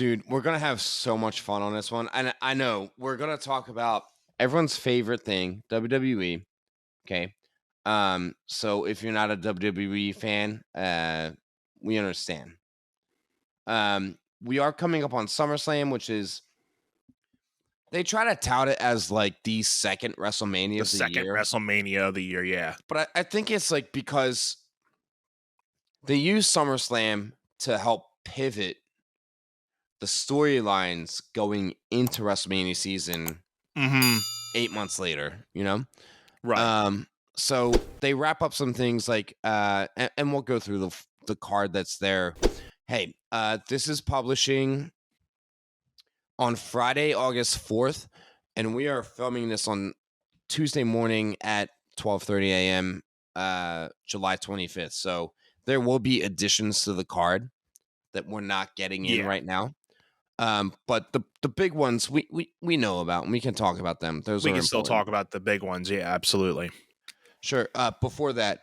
Dude, we're going to have so much fun on this one. And I know we're going to talk about everyone's favorite thing, WWE. Okay. So if you're not a WWE fan, we understand. We are coming up on SummerSlam, which is they try to tout it as like the second WrestleMania of the year. WrestleMania of the year, yeah. But I think it's like because they use SummerSlam to help pivot the storylines going into WrestleMania season 8 months later, you know? Right. So they wrap up some things like, and we'll go through the card that's there. Hey, this is publishing on Friday, August 4th, and we are filming this on Tuesday morning at 12:30 a.m., July 25th. So there will be additions to the card that we're not getting in right now. But the big ones we know about, and we can talk about them. Those we are can still important. talk about the big ones. Yeah, absolutely. Sure. Before that,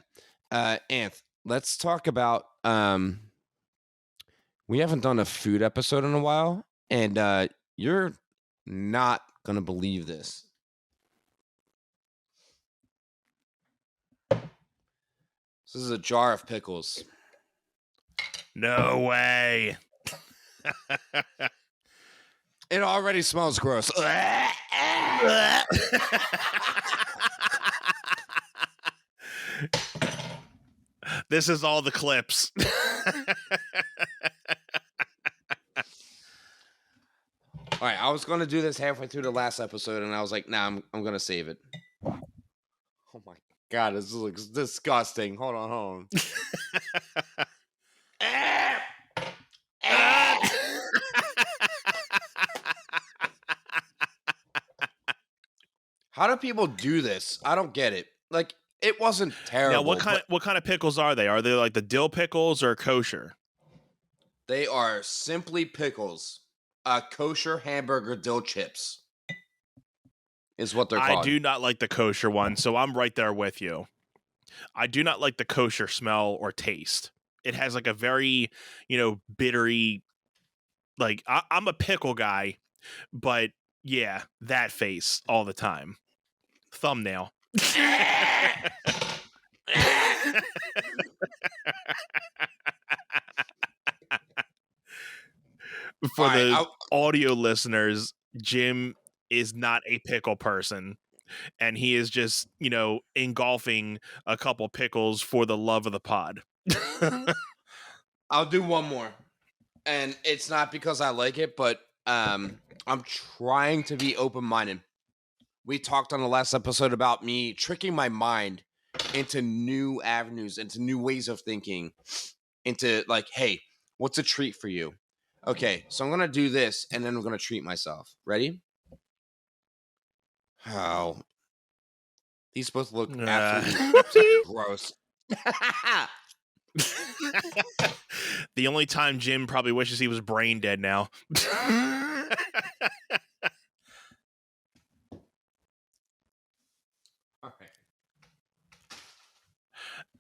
Anth, let's talk about. We haven't done a food episode in a while, and you're not gonna believe this. This is a jar of pickles. No way. It already smells gross. This is all the clips. All right, I was going to do this halfway through the last episode, and I was like, nah, I'm going to save it. Oh, my God, this looks disgusting. Hold on. How do people do this? I don't get it. Like, it wasn't terrible. Now, what kind of pickles are they? Are they like the dill pickles or kosher? They are simply pickles. Kosher hamburger dill chips is what they're called. I do not like the kosher one, so I'm right there with you. I do not like the kosher smell or taste. It has like a very, bittery, like I'm a pickle guy, but yeah, that face all the time. Thumbnail. For the audio listeners, Jim is not a pickle person, and he is just, engulfing a couple pickles for the love of the pod. I'll do one more, and it's not because I like it, but I'm trying to be open-minded. We talked on the last episode about me tricking my mind into new avenues, into new ways of thinking, into like, hey, what's a treat for you? Okay, so I'm going to do this, and then I'm going to treat myself. Ready? Oh. These both look absolutely gross. The only time Jim probably wishes he was brain dead now.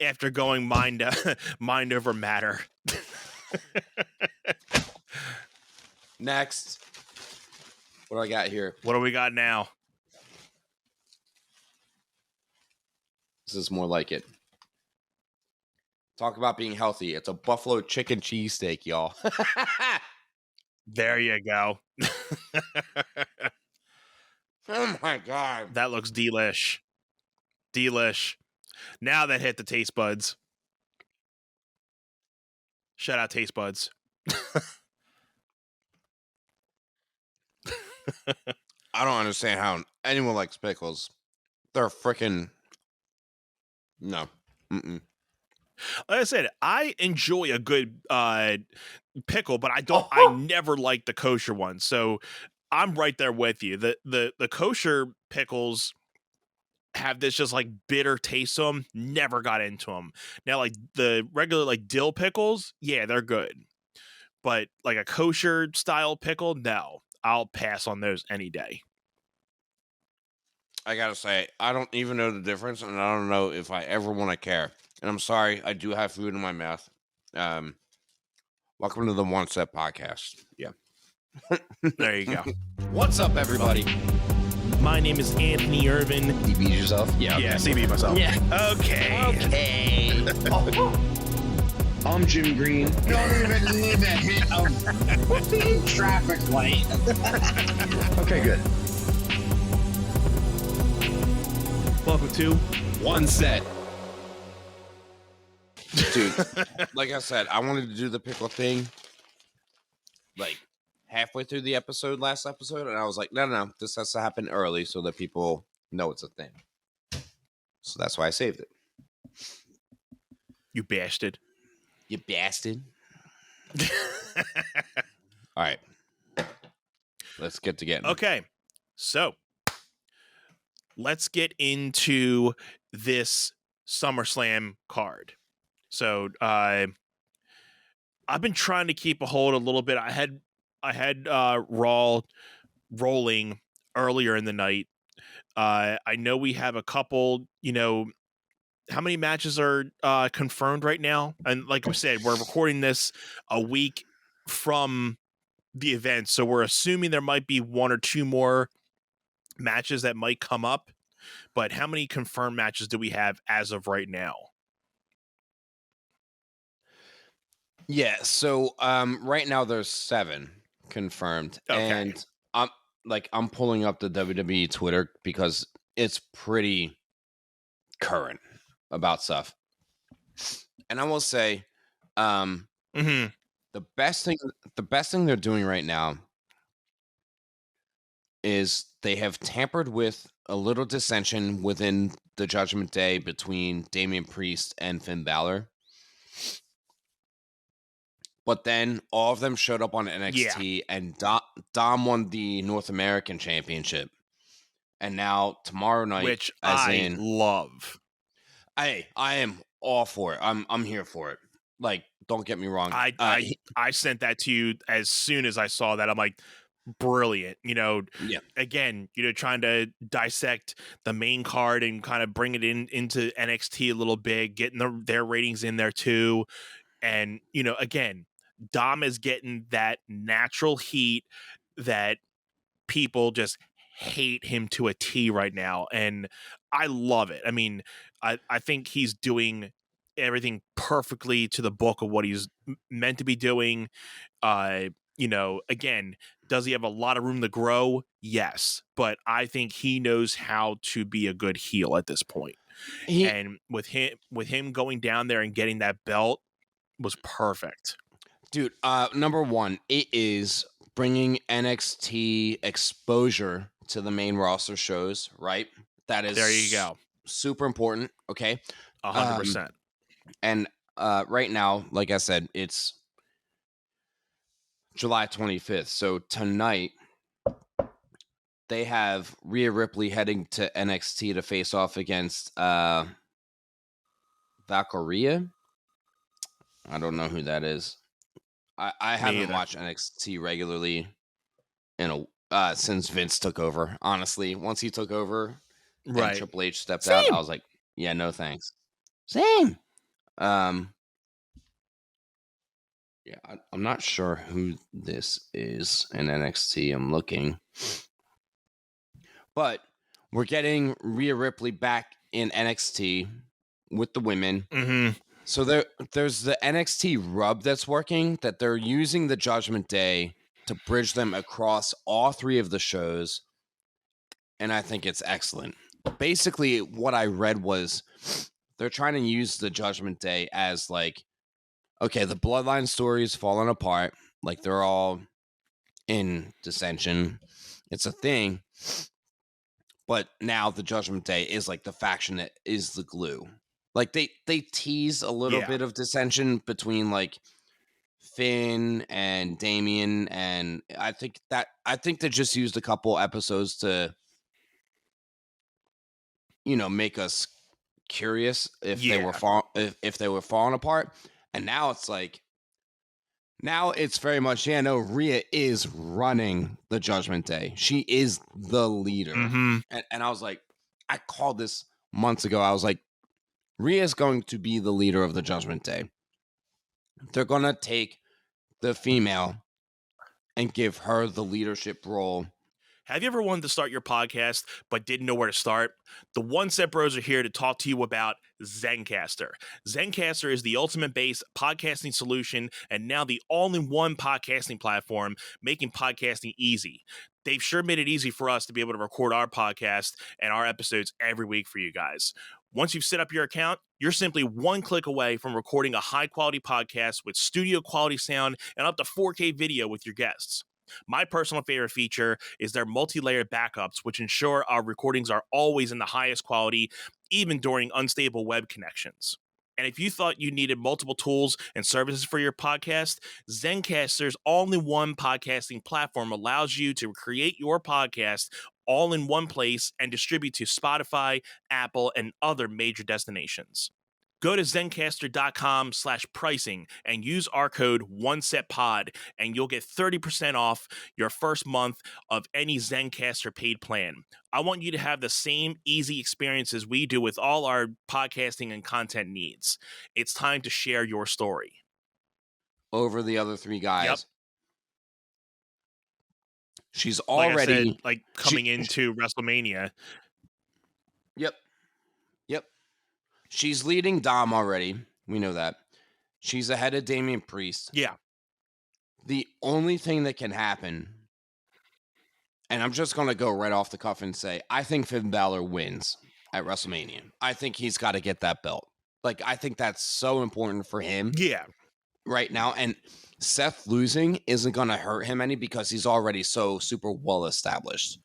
After going mind over matter. Next. What do I got here? What do we got now? This is more like it. Talk about being healthy. It's a buffalo chicken cheesesteak, y'all. There you go. Oh my God. That looks delish. Delish. Now that hit the taste buds. Shout out taste buds. I don't understand how anyone likes pickles. They're freaking... No. Mm-mm. Like I said, I enjoy a good pickle, but I never like the kosher one. So I'm right there with you. The kosher pickles have this just like bitter taste to them. Never got into them. Now, like the regular like dill pickles, yeah, they're good. But like a kosher style pickle, no. I'll pass on those any day. I gotta say, I don't even know the difference, and I don't know if I ever want to care. And I'm sorry, I do have food in my mouth. Welcome to the One Step Podcast. Yeah. There you go. What's up, everybody? My name is Anthony Irvin. You beat yourself? Yeah, CB myself. Yeah. Okay. I'm Jim Green. Don't even leave a hit of traffic light. Okay, good. Welcome to One set. Dude, like I said, I wanted to do the pickle thing like halfway through the last episode, and I was like, no, this has to happen early so that people know it's a thing. So that's why I saved it. You bastard. You bastard. All right. Let's get to getting. Okay. So let's get into this SummerSlam card. So I've been trying to keep a hold a little bit. I had Raw rolling earlier in the night. I know we have a couple, how many matches are confirmed right now? And like I said, we're recording this a week from the event, so we're assuming there might be one or two more matches that might come up. But how many confirmed matches do we have as of right now? Yeah, so right now there's 7 confirmed. Okay. And I'm pulling up the WWE Twitter because it's pretty current about stuff. And I will say the best thing they're doing right now is they have tampered with a little dissension within the Judgment Day between Damian Priest and Finn Balor. But then all of them showed up on NXT, and Dom won the North American Championship. And now tomorrow night, which I love. I am all for it. I'm here for it. Like, don't get me wrong. I sent that to you as soon as I saw that. I'm like, brilliant. Yeah. Again, trying to dissect the main card and kind of bring it into NXT a little bit, getting their ratings in there too. And, again, Dom is getting that natural heat that people just hate him to a T right now. And I love it. I mean, I think he's doing everything perfectly to the book of what he's meant to be doing. Again, does he have a lot of room to grow? Yes. But I think he knows how to be a good heel at this point. And with him going down there and getting that belt was perfect. Dude, number one, it is bringing NXT exposure to the main roster shows, right? That is there you go. Super important, okay? 100%. And right now, like I said, it's July 25th. So tonight, they have Rhea Ripley heading to NXT to face off against Valkyria. I don't know who that is. I haven't watched NXT regularly since Vince took over. Honestly, once he took over, right, and Triple H stepped out, I was like, yeah, no thanks. Same. Yeah, I'm not sure who this is in NXT. I'm looking, but we're getting Rhea Ripley back in NXT with the women. Mm-hmm. So there's the NXT rub that's working, that they're using the Judgment Day to bridge them across all 3 of the shows, and I think it's excellent. Basically, what I read was they're trying to use the Judgment Day as like, okay, the Bloodline story is falling apart, like they're all in dissension. It's a thing, but now the Judgment Day is like the faction that is the glue. Like they tease a little bit of dissension between like Finn and Damian, and I think they just used a couple episodes to, make us curious if they were if they were falling apart. And now it's like, now it's very much, Rhea is running the Judgment Day. She is the leader. Mm-hmm. And I was like, I called this months ago. I was like, Rhea is going to be the leader of the Judgment Day. They're going to take the female and give her the leadership role. Have you ever wanted to start your podcast but didn't know where to start? The One Set Bros are here to talk to you about Zencastr. Zencastr is the ultimate based podcasting solution and now the all-in-one podcasting platform, making podcasting easy. They've sure made it easy for us to be able to record our podcast and our episodes every week for you guys. Once you've set up your account, you're simply one click away from recording a high-quality podcast with studio-quality sound and up to 4K video with your guests. My personal favorite feature is their multi-layer backups, which ensure our recordings are always in the highest quality, even during unstable web connections. And if you thought you needed multiple tools and services for your podcast, Zencastr's all-in-one podcasting platform allows you to create your podcast all in one place and distribute to Spotify, Apple, and other major destinations. Go to zencastr.com/pricing and use our code OneSetPod, and you'll get 30% off your first month of any Zencastr paid plan. I want you to have the same easy experiences we do with all our podcasting and content needs. It's time to share your story. Over the other three guys. Yep. She's Like already I said, like coming into WrestleMania. Yep. She's leading Dom already. We know that. She's ahead of Damian Priest. Yeah. The only thing that can happen, and I'm just going to go right off the cuff and say, I think Finn Balor wins at WrestleMania. I think he's got to get that belt. Like, I think that's so important for him. Yeah. Right now. And Seth losing isn't going to hurt him any because he's already so super well established.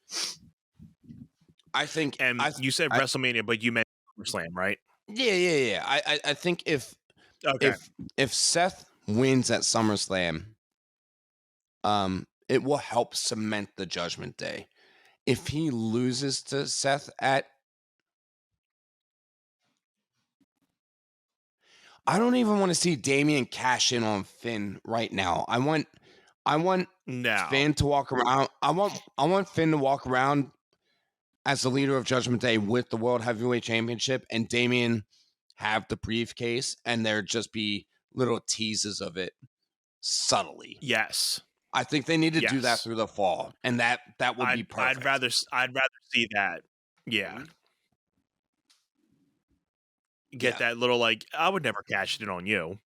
I think. And you said WrestleMania, but you meant SummerSlam, right? Yeah. I think if Seth wins at SummerSlam, it will help cement the Judgment Day. If he loses to Seth I don't even want to see Damian cash in on Finn right now. I want Finn to walk around. I want Finn to walk around as the leader of Judgment Day with the World Heavyweight Championship, and Damian have the briefcase, and there just be little teases of it subtly. Yes. I think they need to do that through the fall, and that would be perfect. I'd rather see that. Yeah. Get that little, like, I would never cash it in on you.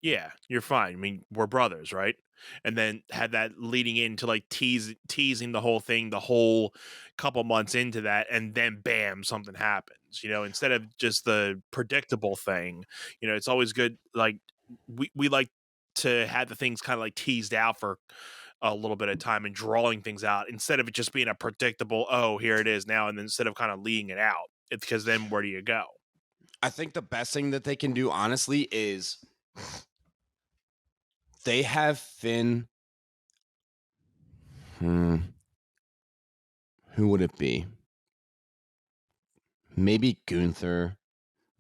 Yeah, you're fine. I mean, we're brothers, right? And then had that leading into like teasing the whole thing, the whole couple months into that, and then bam, something happens. Instead of just the predictable thing. It's always good. Like we like to have the things kind of like teased out for a little bit of time and drawing things out instead of it just being a predictable. Oh, here it is now, and then instead of kind of leading it out, it's because then where do you go? I think the best thing that they can do, honestly, is they have Finn. Who would it be? Maybe Gunther.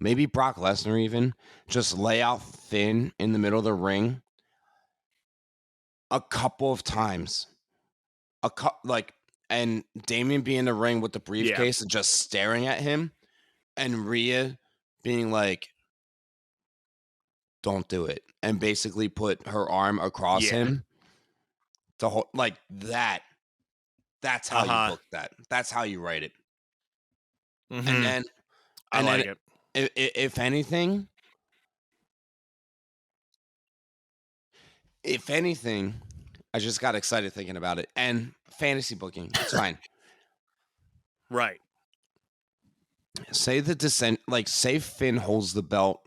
Maybe Brock Lesnar even. Just lay out Finn in the middle of the ring a couple of times. And Damian be in the ring with the briefcase and just staring at him. And Rhea being like, don't do it. And basically put her arm across him. To hold, like that. That's how you book that. That's how you write it. Mm-hmm. And then I like it. If anything, I just got excited thinking about it. And fantasy booking, it's fine. Right. Say say Finn holds the belt.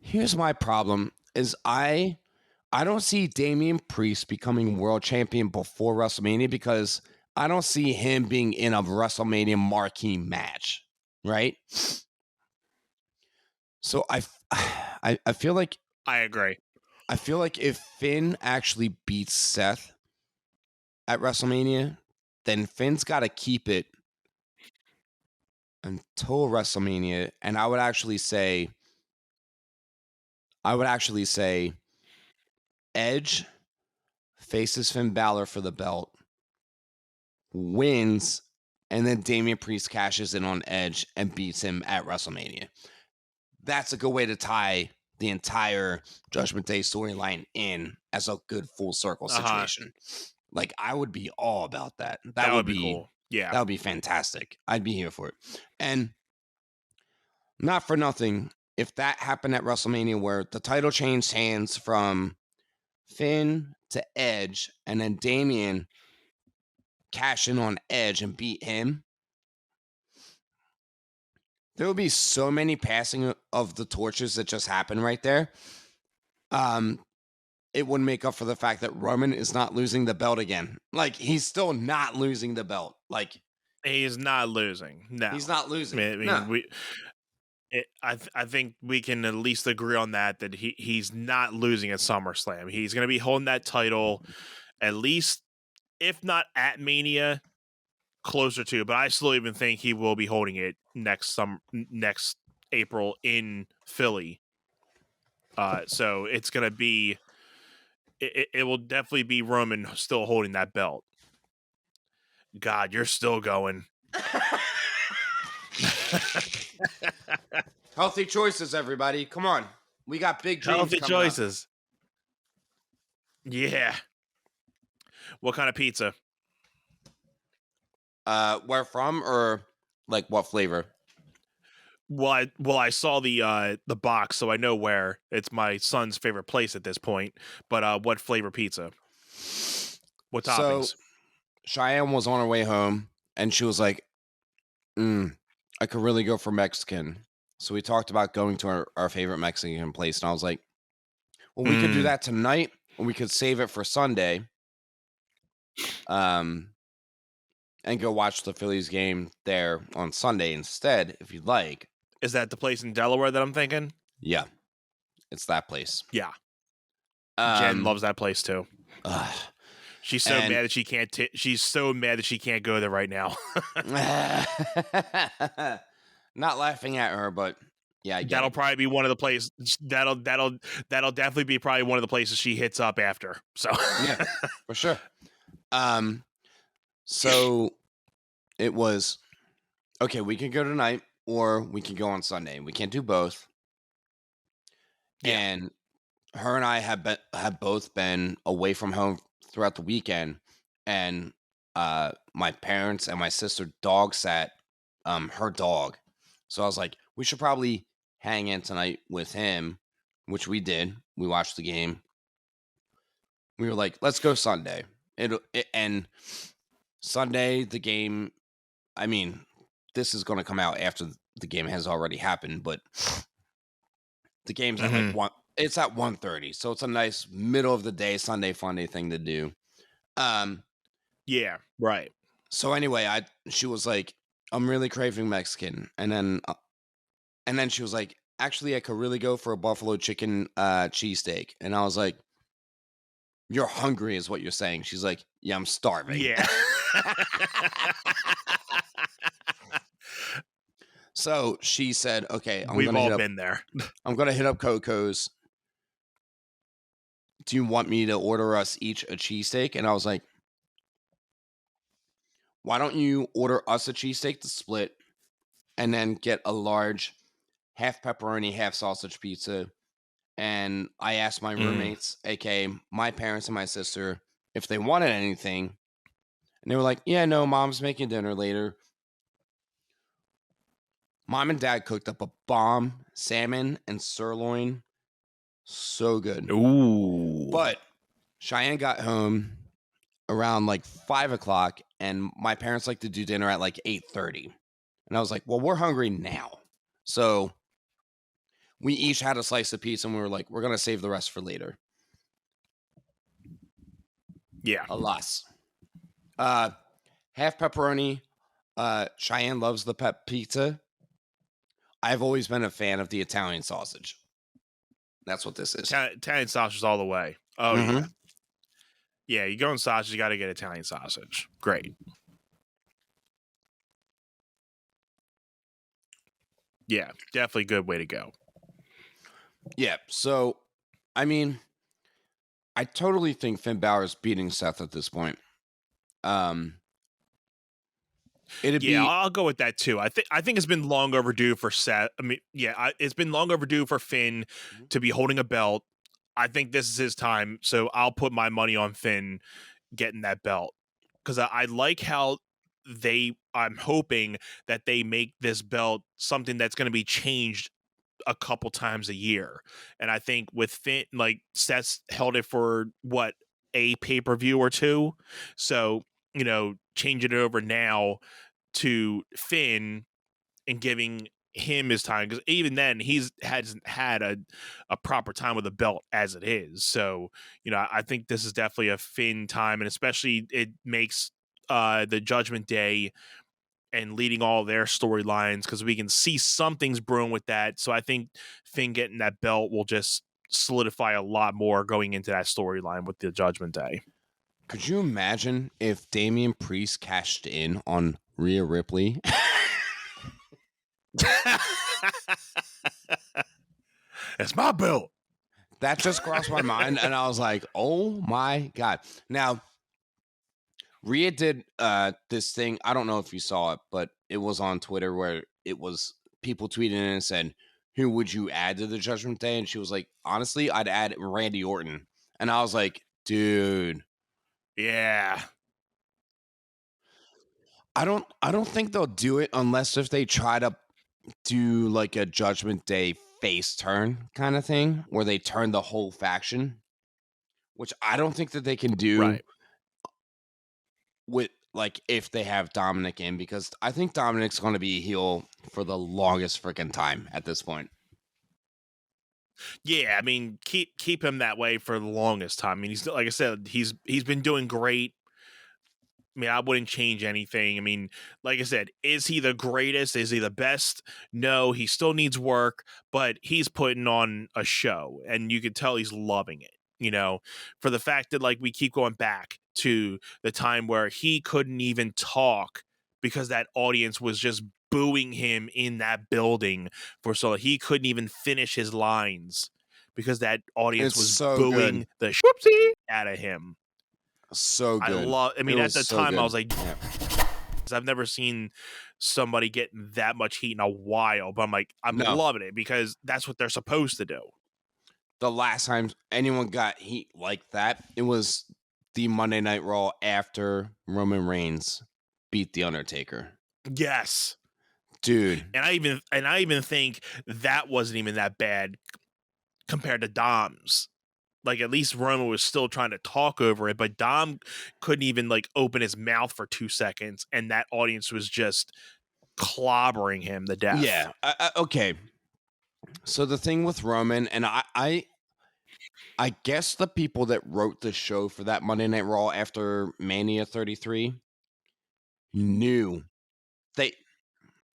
Here's my problem is I don't see Damian Priest becoming world champion before WrestleMania because I don't see him being in a WrestleMania marquee match, right? So I feel like I agree. I feel like if Finn actually beats Seth at WrestleMania, then Finn's got to keep it until WrestleMania, and I would actually say Edge faces Finn Balor for the belt, wins, and then Damian Priest cashes in on Edge and beats him at WrestleMania. That's a good way to tie the entire Judgment Day storyline in as a good full circle situation. Like, I would be all about that. That would be cool. Yeah. That would be fantastic. I'd be here for it. And not for nothing, if that happened at WrestleMania where the title changed hands from Finn to Edge and then Damian cashed in on Edge and beat him, there would be so many passing of the torches that just happened right there. It would make up for the fact that Roman is not losing the belt again. Like, he's still not losing the belt. Like, he's not losing. No, he's not losing. I mean, I think we can at least agree on that he's not losing at SummerSlam. He's going to be holding that title at least, if not at Mania, closer to. But I still even think he will be holding it next April in Philly. So it's going to be. It will definitely be Roman still holding that belt. God, you're still going. Healthy choices, everybody. Come on. We got big dreams. Healthy choices. Yeah. What kind of pizza? Where from, or like what flavor? Well, I saw the box, so I know where. It's my son's favorite place at this point. But what flavor pizza? What toppings? So Cheyenne was on her way home, and she was like, I could really go for Mexican. So we talked about going to our favorite Mexican place, and I was like, well, we could do that tonight, and we could save it for Sunday, and go watch the Phillies game there on Sunday instead, if you'd like. Is that the place in Delaware that I'm thinking? Yeah, it's that place. Yeah. Jen loves that place too. She's so mad that she can't. She's so mad that she can't go there right now. Not laughing at her, but yeah, that'll probably be one of the places. That'll definitely be probably one of the places she hits up after. So yeah, for sure. So it was okay. We can go tonight, or we can go on Sunday. We can't do both. Yeah. And her and I have both been away from home throughout the weekend, and my parents and my sister dog sat her dog. So I was like, we should probably hang in tonight with him, which we did. We watched the game. We were like, let's go Sunday. And Sunday, the game, I mean, this is going to come out after the game has already happened, but the game's at like it's at 1:30, so it's a nice middle of the day Sunday funday thing to do. Yeah, right. So anyway, she was like, I'm really craving Mexican, and then she was like, actually, I could really go for a buffalo chicken cheesesteak, and I was like, you're hungry is what you're saying. She's like, yeah, I'm starving. Yeah. So she said, okay, we've all been there. I'm going to hit up Coco's. Do you want me to order us each a cheesesteak? And I was like, why don't you order us a cheesesteak to split and then get a large half pepperoni, half sausage pizza? And I asked my roommates, aka my parents and my sister, if they wanted anything. And they were like, yeah, no, mom's making dinner later. Mom and dad cooked up a bomb salmon and sirloin. So good. Ooh. But Cheyenne got home around like 5 o'clock, and my parents like to do dinner at like 8:30. And I was like, well, we're hungry now. So we each had a slice of pizza, and we were like, we're going to save the rest for later. Yeah. Alas. Half pepperoni. Cheyenne loves the pep pizza. I've always been a fan of the Italian sausage. That's what this is. Italian sausage all the way. Oh, yeah. Yeah, you go in sausage, you got to get Italian sausage. Great. Yeah, definitely good way to go. Yeah, so, I mean, I totally think Finn Balor is beating Seth at this point. It'd Yeah, be I'll go with that too. I think it's been long overdue for Seth. I mean, it's been long overdue for Finn to be holding a belt. I think this is his time, so I'll put my money on Finn getting that belt because I like how I'm hoping that they make this belt something that's going to be changed a couple times a year. And I think with Finn, like Seth's held it for what, a pay-per-view or two. So, changing it over now to Finn and giving him his time, because even then hasn't had a proper time with a belt as it is. So, I think this is definitely a Finn time, and especially it makes the Judgment Day and leading all their storylines, because we can see something's brewing with that. So I think Finn getting that belt will just solidify a lot more going into that storyline with the Judgment Day. Could you imagine if Damian Priest cashed in on Rhea Ripley? It's my belt. That just crossed my mind, and I was like, oh my God. Now, Rhea did this thing. I don't know if you saw it, but it was on Twitter where it was people tweeting in and said, who would you add to the Judgment Day? And she was like, honestly, I'd add Randy Orton. And I was like, dude. Yeah. I don't think they'll do it unless if they try to do like a Judgment Day face turn kind of thing where they turn the whole faction, which I don't think that they can do Right. with like if they have Dominic in, because I think Dominic's going to be a heel for the longest freaking time at this point. Yeah, I mean, keep him that way for the longest time. I mean, he's, like I said, he's been doing great. I mean, I wouldn't change anything. I mean, like I said, is he the greatest? Is he the best? No, he still needs work, but he's putting on a show, and you can tell he's loving it. For the fact that, like, we keep going back to the time where he couldn't even talk because that audience was just booing him in that building so he couldn't even finish his lines because that audience It's was so booing good. the whoopsie out of him. So good. I mean, at the time, I was like, yeah. I've never seen somebody get that much heat in a while, but I'm like, I'm No. loving it because that's what they're supposed to do. The last time anyone got heat like that, it was the Monday Night Raw after Roman Reigns beat The Undertaker. Yes. Dude. And I even think that wasn't even that bad compared to Dom's. Like, at least Roman was still trying to talk over it, but Dom couldn't even like open his mouth for 2 seconds, and that audience was just clobbering him to death. Yeah. Okay. So the thing with Roman, and I guess the people that wrote the show for that Monday Night Raw after Mania 33 knew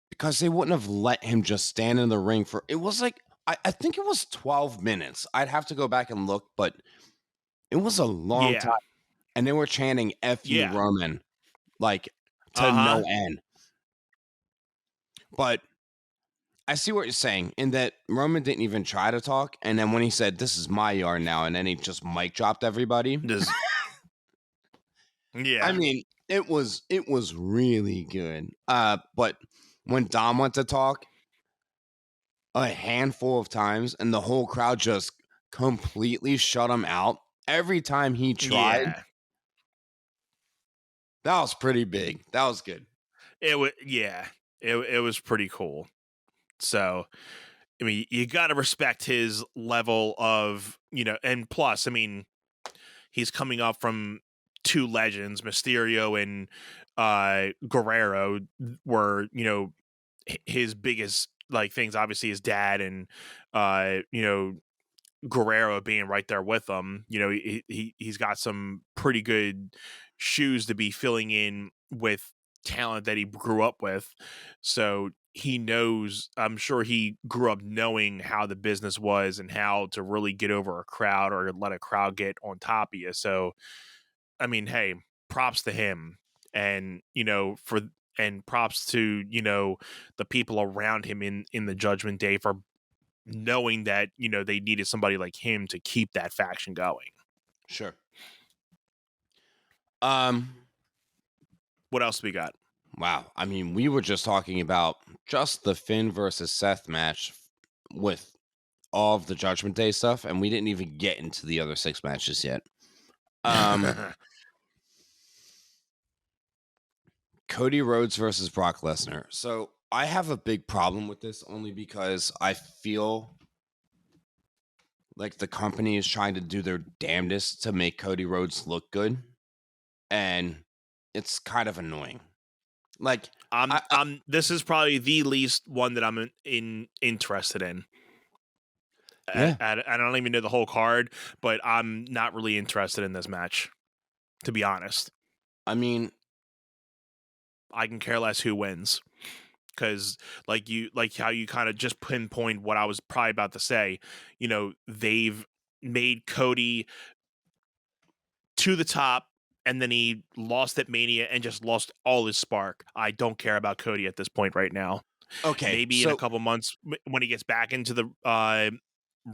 because they wouldn't have let him just stand in the ring for, it was like, I think it was 12 minutes. I'd have to go back and look, but it was a long time. And they were chanting F you, Roman, like to no end. But I see what you're saying in that Roman didn't even try to talk. And then when he said, this is my yard now, and then he just mic dropped everybody. Yeah. I mean, it was really good. But when Dom went to talk a handful of times and the whole crowd just completely shut him out every time he tried. Yeah. That was pretty big. That was good. It was, it was pretty cool. So, I mean, you got to respect his level of, and plus, I mean, he's coming up from 2 legends, Mysterio and Guerrero were, his biggest like things. Obviously, his dad and Guerrero being right there with him. He's got some pretty good shoes to be filling in with talent that he grew up with. So he knows, I'm sure he grew up knowing how the business was and how to really get over a crowd or let a crowd get on top of you. So, I mean, hey, props to him. And, and props to, the people around him in the Judgment Day for knowing that, they needed somebody like him to keep that faction going. Sure. What else we got? Wow. I mean, we were just talking about just the Finn versus Seth match with all of the Judgment Day stuff, and we didn't even get into the other 6 matches yet. Cody Rhodes versus Brock Lesnar. So I have a big problem with this only because I feel like the company is trying to do their damnedest to make Cody Rhodes look good, and it's kind of annoying. Like, this is probably the least one that I'm interested in. Yeah. I don't even know the whole card, but I'm not really interested in this match, to be honest. I mean, I can care less who wins, because like how you kind of just pinpoint what I was probably about to say. You know, they've made Cody to the top, and then he lost at Mania and just lost all his spark. I don't care about Cody at this point right now. okay. Maybe in a couple months when he gets back into the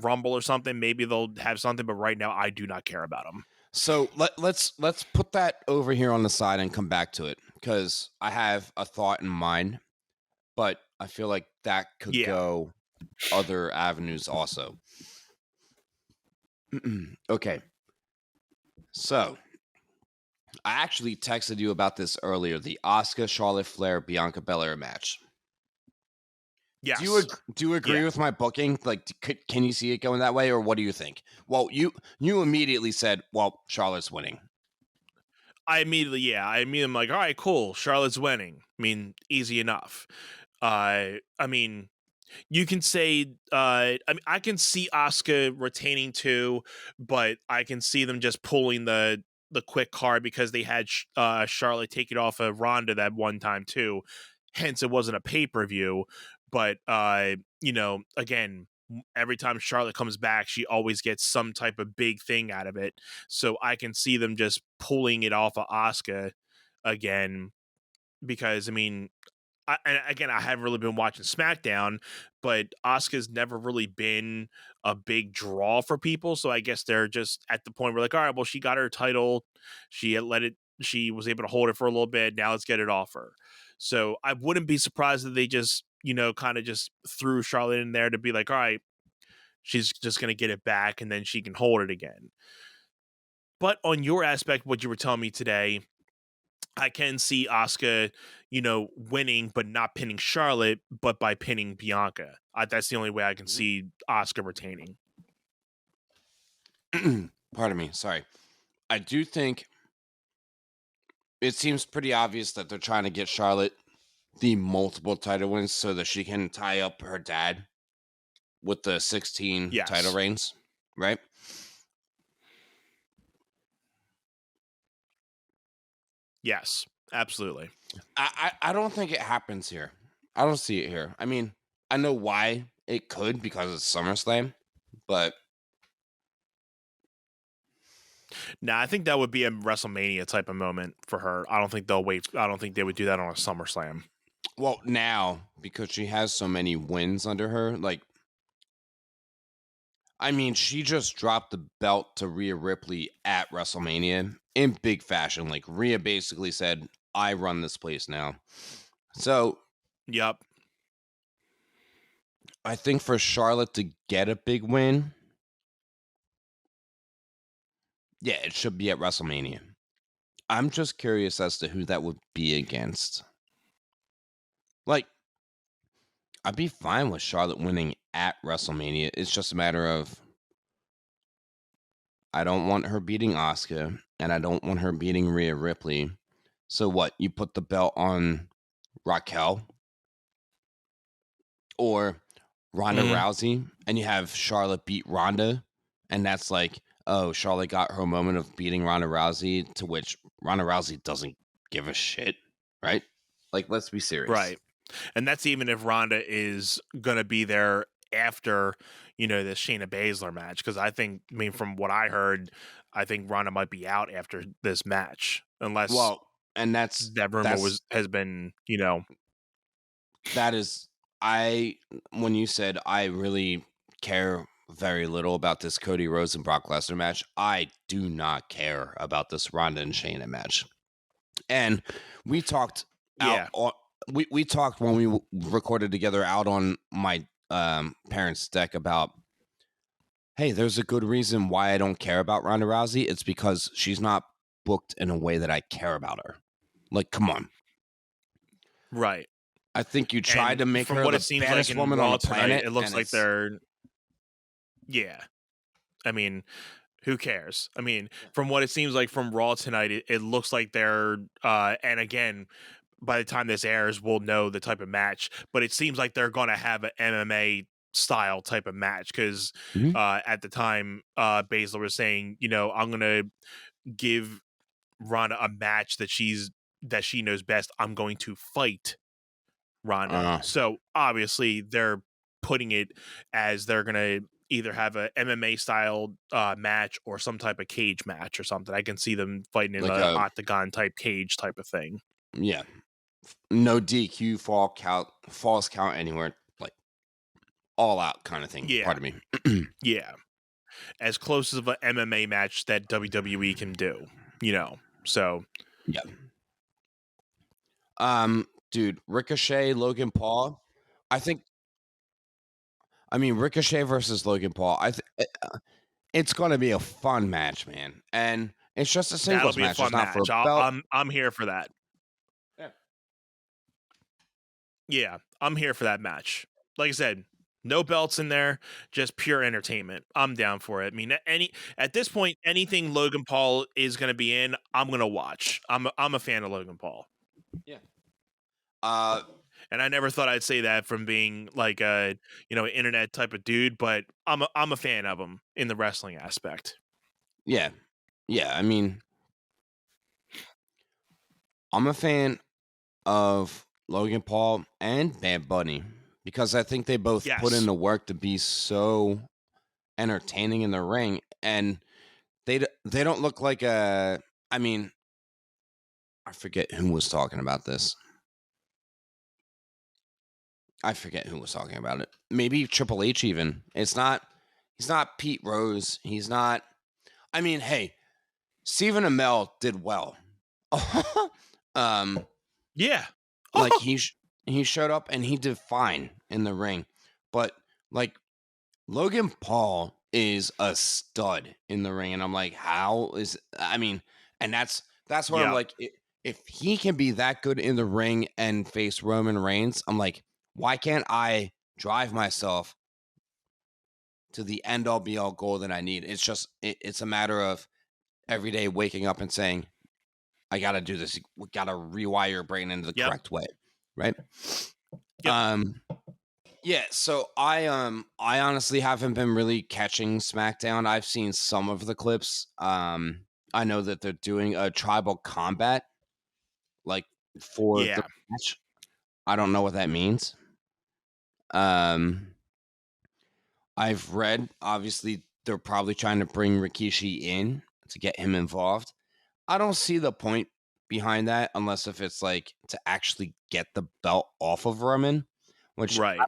Rumble or something, maybe they'll have something. But right now, I do not care about him. So let's put that over here on the side and come back to it, because I have a thought in mind, but I feel like that could go other avenues also. Okay. So I actually texted you about this earlier, the Asuka, Charlotte Flair, Bianca Belair match. Yes. Do you agree with my booking? Like, can you see it going that way, or what do you think? Well, you immediately said, well, Charlotte's winning. I immediately, I'm like, all right, cool. Charlotte's winning. I mean, easy enough. I mean, you can say, I can see Asuka retaining too, but I can see them just pulling the quick card because they had Charlotte take it off of Ronda that one time too. Hence, it wasn't a pay-per-view. But, you know, again, every time Charlotte comes back, she always gets some type of big thing out of it. So I can see them just pulling it off of Asuka again, because, I mean, I haven't really been watching SmackDown, but Asuka's never really been a big draw for people. So I guess they're just at the point where, like, all right, well, she got her title. She was able to hold it for a little bit. Now let's get it off her. So I wouldn't be surprised that they just, you know, kind of just threw Charlotte in there to be like, all right, she's just going to get it back and then she can hold it again. But on your aspect, what you were telling me today, I can see Asuka, you know, winning, but not pinning Charlotte, but by pinning Bianca. That's the only way I can see Asuka retaining. Pardon me. Sorry. I do think it seems pretty obvious that they're trying to get Charlotte the multiple title wins so that she can tie up her dad with the 16 title reigns, right? Yes, absolutely. I don't think it happens here. I don't see it here. I mean, I know why it could, because it's SummerSlam, but nah, I think that would be a WrestleMania type of moment for her. I don't think they'll wait. I don't think they would do that on a SummerSlam. Well, now, because she has so many wins under her, like, I mean, she just dropped the belt to Rhea Ripley at WrestleMania in big fashion. Like, Rhea basically said, I run this place now. So, yep. I think for Charlotte to get a big win, yeah, it should be at WrestleMania. I'm just curious as to who that would be against. Like, I'd be fine with Charlotte winning at WrestleMania. It's just a matter of, I don't want her beating Asuka, and I don't want her beating Rhea Ripley. So what? You put the belt on Raquel or Ronda Rousey, and you have Charlotte beat Ronda, and that's like, oh, Charlotte got her moment of beating Ronda Rousey, to which Ronda Rousey doesn't give a shit, right? Like, let's be serious. Right. And that's even if Ronda is going to be there after, you know, the Shayna Baszler match. Because I mean, from what I heard, I think Ronda might be out after this match. Unless, well, and that rumor has been, you know. That is, when you said I really care very little about this Cody Rhodes and Brock Lesnar match, I do not care about this Ronda and Shayna match. And we talked Yeah. We talked when we recorded together out on my parents' deck about, hey, there's a good reason why I don't care about Ronda Rousey. It's because she's not booked in a way that I care about her. Like, come on. Right. I think you tried And to make from her what the it seems like baddest in woman on Raw the tonight, planet. it looks and like it's- they're. Yeah. I mean, who cares? I mean, from what it seems like from Raw tonight, it looks like they're. And again, by the time this airs, we'll know the type of match. But it seems like they're going to have an MMA style type of match because Mhm. at the time, Baszler was saying, I'm going to give Ronda a match that she knows best. I'm going to fight Ronda. So obviously they're putting it as they're gonna either have a MMA style match or some type of cage match or something. I can see them fighting in Like an a- octagon type cage type of thing. Yeah. No DQ, falls count anywhere. Like, all out kind of thing. Yeah. Pardon me. Yeah, as close of an MMA match that WWE can do. So Yeah. Dude, Ricochet, Logan Paul. Ricochet versus Logan Paul. It's going to be a fun match, man. And it's just a that'll singles be a match. fun It's not for match. a belt. I'm here for that. Yeah. Yeah, I'm here for that match. Like I said, no belts in there, just pure entertainment. I'm down for it. I mean, at this point, anything Logan Paul is going to be in, I'm going to watch. I'm a fan of Logan Paul. Yeah. And I never thought I'd say that from being like a internet type of dude, but I'm a fan of him in the wrestling aspect. Yeah. Yeah. I mean, I'm a fan of Logan Paul and Bad Bunny because I think they both put in Yes. the work to be so entertaining in the ring, and they don't look like a. I mean, I forget who was talking about this. I forget who was talking about it. Maybe Triple H even. He's not Pete Rose. He's not. I mean, hey, Stephen Amell did well. Yeah. Like he showed up and he did fine in the ring. But like Logan Paul is a stud in the ring, and I'm like, and that's where I'm Yeah. like, if he can be that good in the ring and face Roman Reigns, I'm like, why can't I drive myself to the end all be all goal that I need? It's just it's a matter of every day waking up and saying, I gotta do this. We gotta rewire your brain into the correct way, right? Yep. Yeah, so I honestly haven't been really catching SmackDown. I've seen some of the clips. I know that they're doing a tribal combat, like for the match. I don't know what that means. I've read obviously they're probably trying to bring Rikishi in to get him involved. I don't see the point behind that unless if it's like to actually get the belt off of Roman, which Right.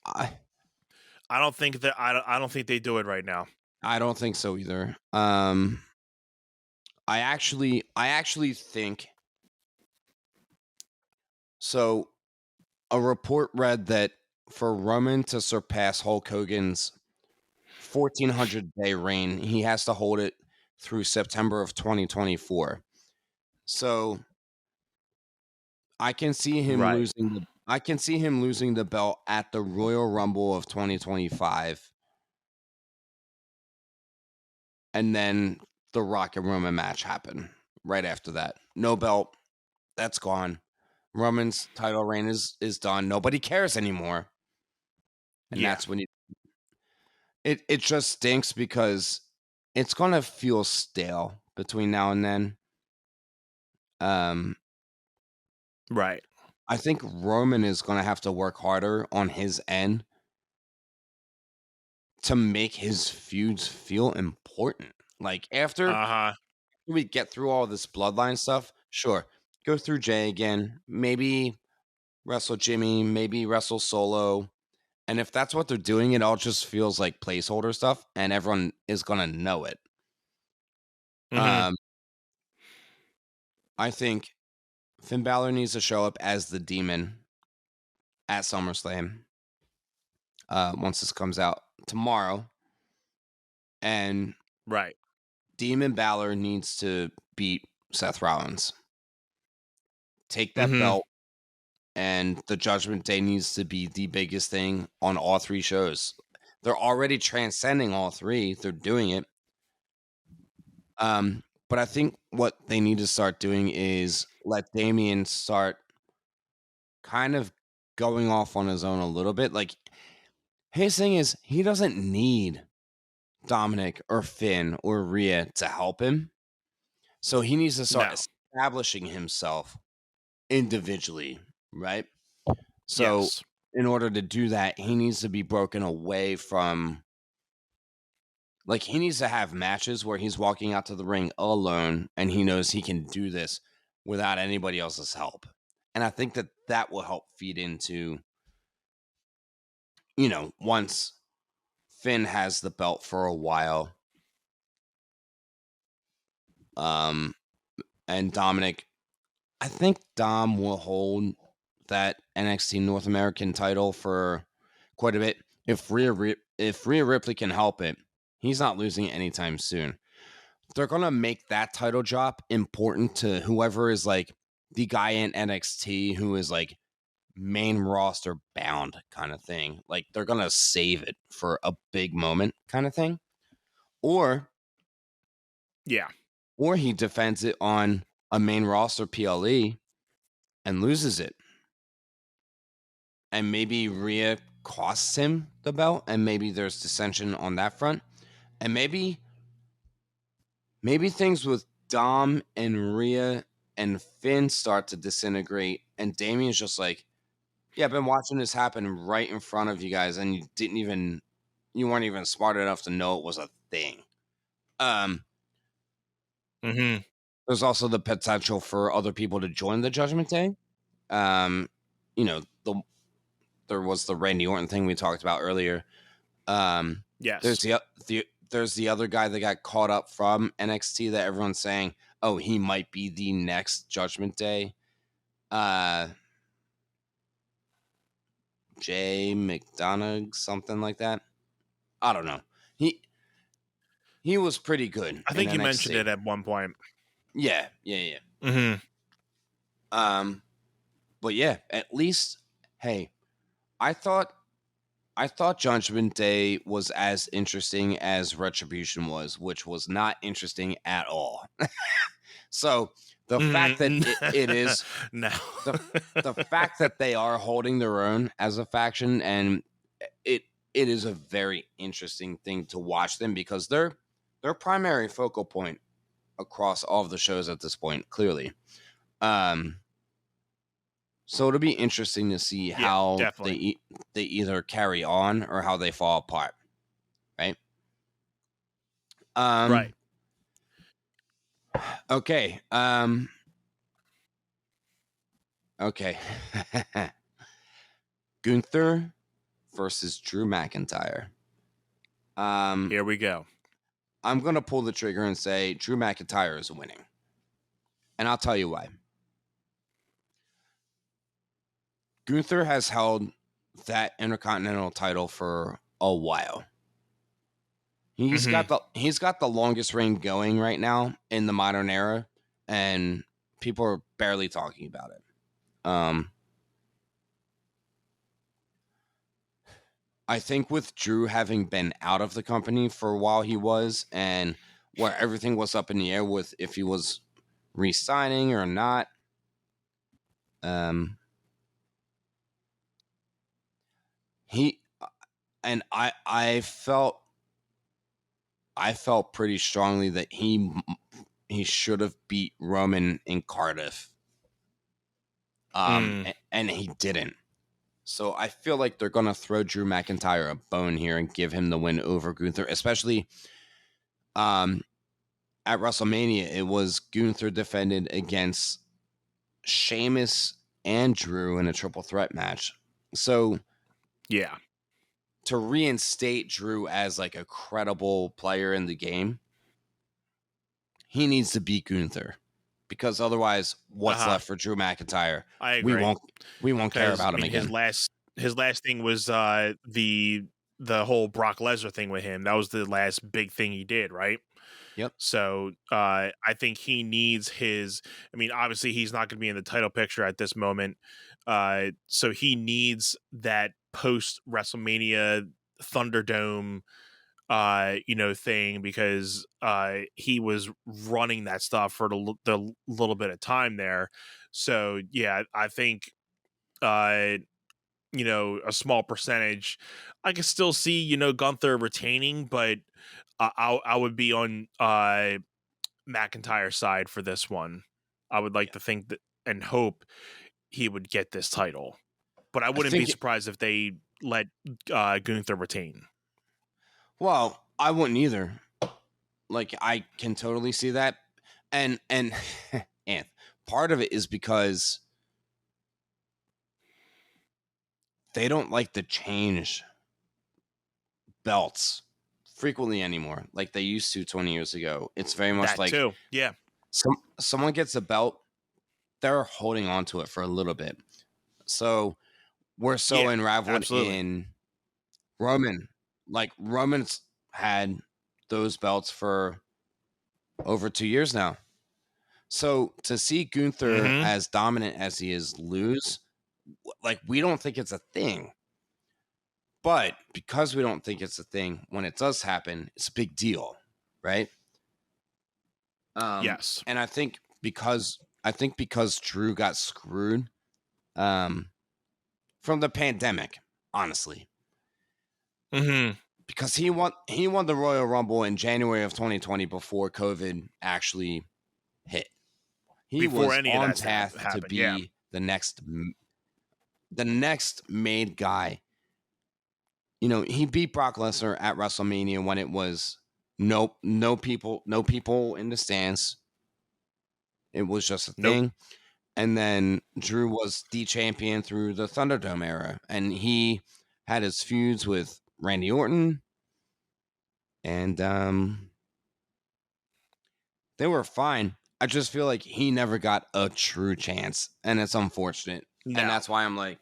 I don't think that I don't think they do it right now. I don't think so either. I actually think so. A report read that for Roman to surpass Hulk Hogan's 1,400-day reign, he has to hold it through September of 2024. So I can see him losing. I can see him losing the belt at the Royal Rumble of 2025. And then the Rock and Roman match happened right after that. No belt. That's gone. Roman's title reign is done. Nobody cares anymore. And that's when it just stinks because it's gonna feel stale between now and then. Right. I think Roman is gonna have to work harder on his end to make his feuds feel important. Like after we get through all this bloodline stuff, sure, go through Jey again, maybe wrestle Jimmy, maybe wrestle Solo. And if that's what they're doing, it all just feels like placeholder stuff, and everyone is gonna know it. Mm-hmm. I think Finn Balor needs to show up as the Demon at SummerSlam. Once this comes out tomorrow, and Right. Demon Balor needs to beat Seth Rollins. Take that Mhm. belt, and the Judgment Day needs to be the biggest thing on all three shows. They're already transcending all three. They're doing it. But I think what they need to start doing is let Damian start kind of going off on his own a little bit. Like, his thing is, he doesn't need Dominic or Finn or Rhea to help him. So he needs to start No. establishing himself individually, right? So Yes. in order to do that, he needs to be broken away from, like, he needs to have matches where he's walking out to the ring alone and he knows he can do this without anybody else's help. And I think that that will help feed into, once Finn has the belt for a while, and Dominic, I think Dom will hold that NXT North American title for quite a bit. If Rhea Ripley can help it, he's not losing anytime soon. They're gonna make that title drop important to whoever is like the guy in NXT who is like main roster bound kind of thing. Like, they're gonna save it for a big moment kind of thing, or Yeah. he defends it on a main roster PLE and loses it. And maybe Rhea costs him the belt, and maybe there's dissension on that front. And maybe things with Dom and Rhea and Finn start to disintegrate, and Damien's just like, yeah, I've been watching this happen right in front of you guys, and you weren't even smart enough to know it was a thing. Mhm. There's also the potential for other people to join the Judgment Day. There was the Randy Orton thing we talked about earlier. Yes. There's the other guy that got caught up from NXT that everyone's saying, oh, he might be the next Judgment Day. Jay McDonough, something like that. I don't know. He was pretty good. I think in you NXT. mentioned it at one point. Yeah. Mhm. But yeah, at least, hey, I thought Judgment Day was as interesting as Retribution was, which was not interesting at all. So the fact that it is no. the fact that they are holding their own as a faction, and it is a very interesting thing to watch them, because they're their primary focal point across all of the shows at this point, clearly. So it'll be interesting to see how definitely. they either carry on or how they fall apart, right? Right. Okay. Okay. Gunther versus Drew McIntyre. Here we go. I'm gonna pull the trigger and say Drew McIntyre is winning, and I'll tell you why. Gunther has held that Intercontinental title for a while. He's got the longest reign going right now in the modern era, and people are barely talking about it. I think with Drew having been out of the company for a while, he was, and where everything was up in the air with if he was re-signing or not. He and I felt pretty strongly that he should have beat Roman in Cardiff. And he didn't. So I feel like they're gonna throw Drew McIntyre a bone here and give him the win over Gunther, especially at WrestleMania. It was Gunther defended against Sheamus and Drew in a triple threat match. So yeah, to reinstate Drew as like a credible player in the game, he needs to beat Gunther. because otherwise, what's Uh-huh. left for Drew McIntyre? I agree. We won't care 'Cause, about I him mean, again. his last thing was the whole Brock Lesnar thing with him. That was the last big thing he did, right? Yep. So I think he needs his. I mean, obviously he's not going to be in the title picture at this moment. So he needs that post WrestleMania Thunderdome thing, because he was running that stuff for the little bit of time there. So yeah, I think a small percentage I can still see Gunther retaining, but I would be on McIntyre's side for this one. I would like to think that and hope he would get this title, but I wouldn't be surprised if they let Gunther retain. Well, I wouldn't either. Like, I can totally see that. And and part of it is because they don't like to change belts frequently anymore like they used to 20 years ago. It's very much That like too. Yeah. someone gets a belt, they're holding on to it for a little bit. So we're so unraveled absolutely. in Roman. Like, Roman's had those belts for over 2 years now. So to see Gunther as dominant as he is lose, like, we don't think it's a thing. But because we don't think it's a thing, when it does happen, it's a big deal, right? Yes. And I think because Drew got screwed from the pandemic, honestly. Because he won the Royal Rumble in January of 2020 before COVID actually hit. He Before was any of on that path happened, to be the next made guy. You know, he beat Brock Lesnar at WrestleMania when it was no people in the stands. It was just a thing. And then Drew was the champion through the Thunderdome era, and he had his feuds with Randy Orton, and they were fine. I just feel like he never got a true chance, and it's unfortunate. No. And that's why I'm like,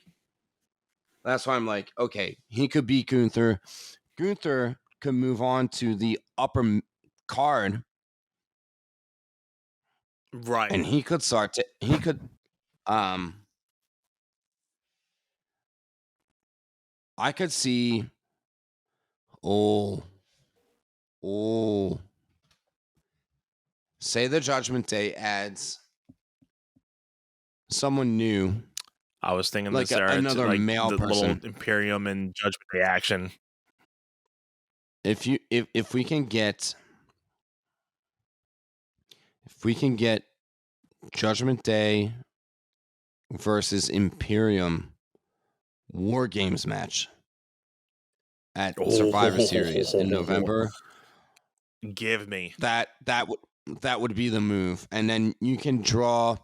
okay, he could beat Gunther. Gunther could move on to the upper card, right, and he could I could see say the Judgment Day adds someone new. I was thinking like this era, another like male the person. little Imperium and Judgment Day action. If we can get Judgment Day versus Imperium War Games match at Survivor Series in November, give me that would be the move. And then you can draw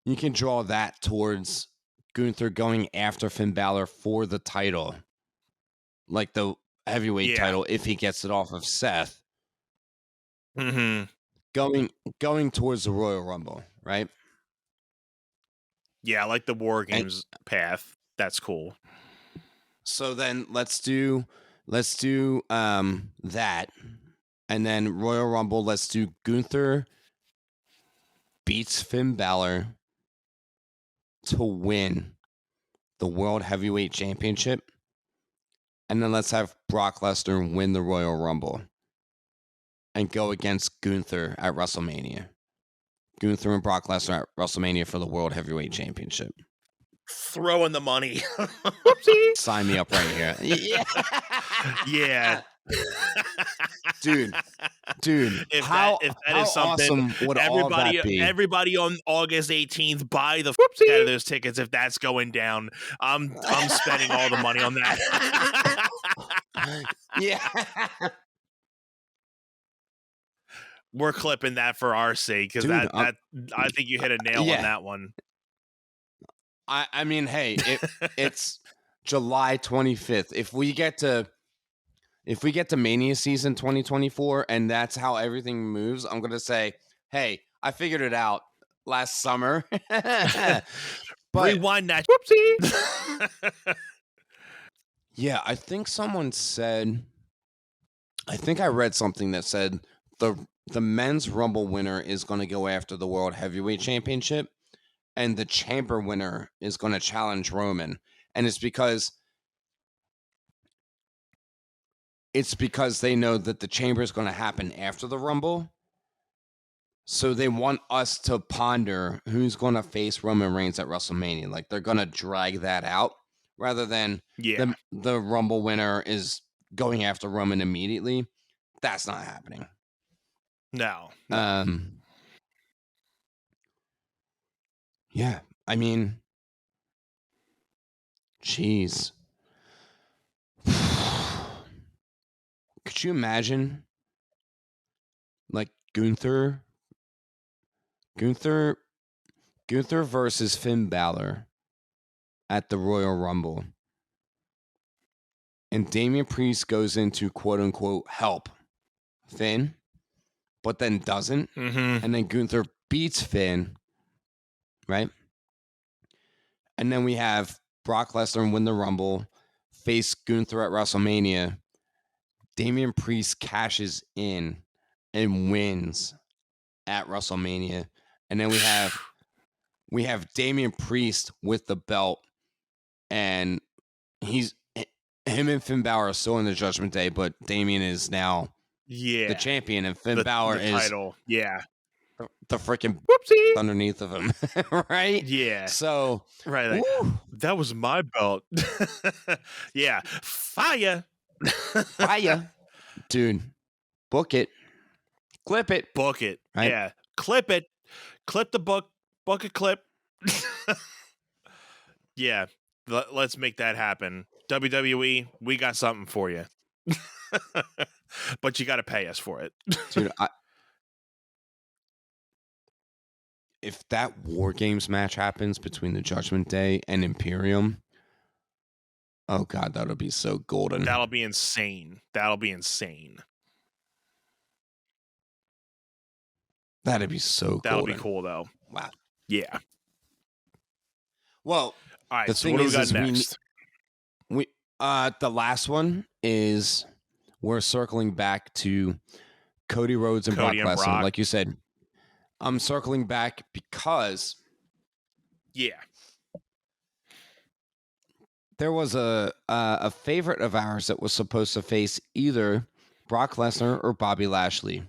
that towards Gunther going after Finn Balor for the title, like the heavyweight title, if he gets it off of Seth. Going towards the Royal Rumble, right? Yeah, I like the War Games path. That's cool. So then let's do that, and then Royal Rumble. Let's do Gunther beats Finn Balor to win the World Heavyweight Championship, and then let's have Brock Lesnar win the Royal Rumble and go against Gunther at WrestleMania. Gunther and Brock Lesnar at WrestleMania for the World Heavyweight Championship. Throw in the money. Sign me up right here. Yeah. Dude, if how that is something, awesome would all that be? Everybody on August 18th, buy the out of those tickets. If that's going down, I'm spending all the money on that. Yeah. We're clipping that for our sake, because that I think you hit a nail on that one. I mean, hey, it's July 25th. If we get to Mania season 2024 and that's how everything moves, I'm going to say, hey, I figured it out last summer. But Rewind that. Whoopsie. yeah, I think someone said. I think I read something that said the men's Rumble winner is going to go after the World Heavyweight Championship, and the Chamber winner is going to challenge Roman, and it's because they know that the Chamber is going to happen after the Rumble. So they want us to ponder who's going to face Roman Reigns at WrestleMania. Like they're going to drag that out rather than the Rumble winner is going after Roman immediately. That's not happening. No. Yeah, I mean, jeez. Could you imagine, like Gunther versus Finn Balor at the Royal Rumble, and Damian Priest goes into quote unquote help Finn, but then doesn't, and then Gunther beats Finn, right? And then we have Brock Lesnar win the Rumble, face Gunther at WrestleMania. Damian Priest cashes in and wins at WrestleMania, and then we have Damian Priest with the belt, and him and Finn Balor are still in the Judgment Day, but Damian is now the champion, and Finn Balor the is title. Yeah, the freaking whoopsie underneath of him, right? Yeah. So right, like, that was my belt. Yeah, fire, dude. Book it, clip it, book it. Right? Yeah, clip it, clip the bucket clip. Yeah, let's make that happen. WWE, we got something for you. But you got to pay us for it. dude. If that War Games match happens between the Judgment Day and Imperium, oh god, that'll be so golden. That'll be insane. That'd be so That'll be cool, though. Wow. Yeah. Well, all right. The So thing what is, do we got next? We the last one is we're circling back to Cody Rhodes and Brock Lesnar. Like you said, I'm circling back because there was a favorite of ours that was supposed to face either Brock Lesnar or Bobby Lashley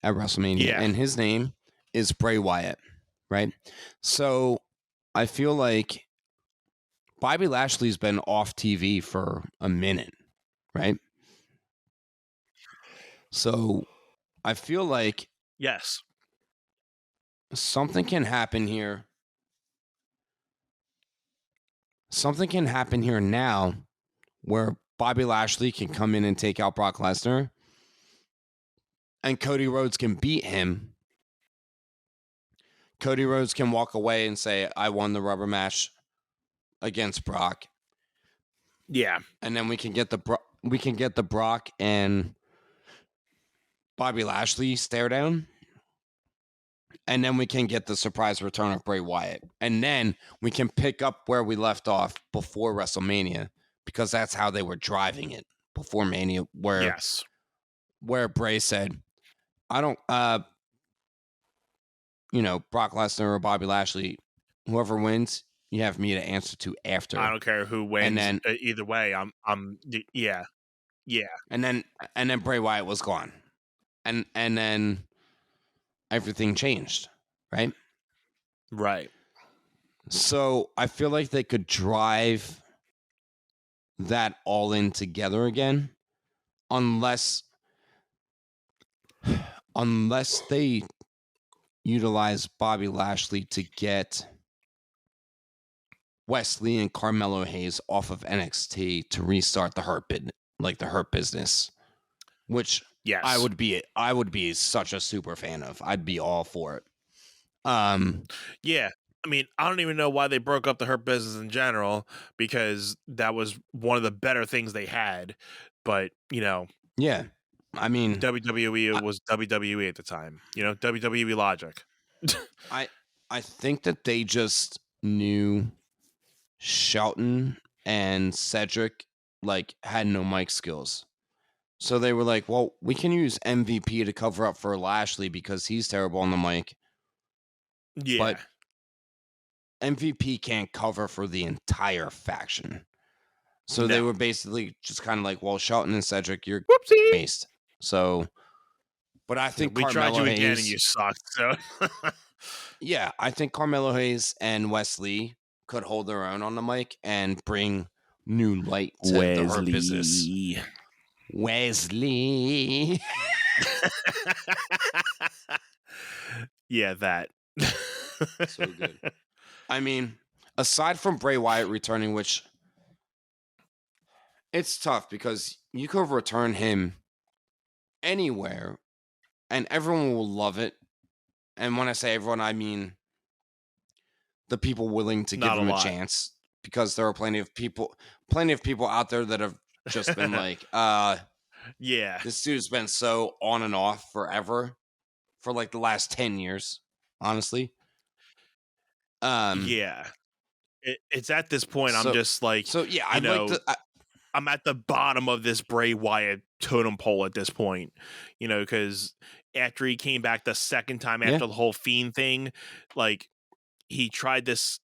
at WrestleMania, and his name is Bray Wyatt, right? So I feel like Bobby Lashley's been off TV for a minute, right? So I feel like something can happen here. Something can happen here now where Bobby Lashley can come in and take out Brock Lesnar, and Cody Rhodes can beat him. Cody Rhodes can walk away and say, I won the rubber match against Brock. Yeah. And then we can get the Brock and Bobby Lashley stare down. And then we can get the surprise return of Bray Wyatt. And then we can pick up where we left off before WrestleMania, because that's how they were driving it before Mania, where Bray said, I don't Brock Lesnar or Bobby Lashley, whoever wins, you have me to answer to after. I don't care who wins. And then either way, I'm yeah. And then Bray Wyatt was gone. And then everything changed, right? Right. So I feel like they could drive that all in together again, unless they utilize Bobby Lashley to get Wesley and Carmelo Hayes off of NXT to restart the Hurt business, which I would be such a super fan of. I'd be all for it. Yeah. I mean, I don't even know why they broke up the Hurt business in general, because that was one of the better things they had. But, yeah. I mean, WWE was WWE at the time, WWE logic. I think that they just knew Shelton and Cedric like had no mic skills. So they were like, well, we can use MVP to cover up for Lashley because he's terrible on the mic. Yeah. But MVP can't cover for the entire faction. So they were basically just kind of like, well, Shelton and Cedric, you're Whoopsie. based. So, but I think we tried Carmelo you again Hayes, and you sucked. So yeah, I think Carmelo Hayes and Wesley could hold their own on the mic and bring new light to the Hurt Business. Wesley. Yeah, that. So good. I mean, aside from Bray Wyatt returning, which it's tough because you could return him anywhere and everyone will love it. And when I say everyone, I mean the people willing to give him a chance, because there are plenty of people out there that have just been like, yeah, this dude's been so on and off forever for like the last 10 years, honestly. Yeah. It's at this point I'm just like, so yeah, I'm at the bottom of this Bray Wyatt totem pole at this point, because after he came back the second time after the whole Fiend thing, like he tried this,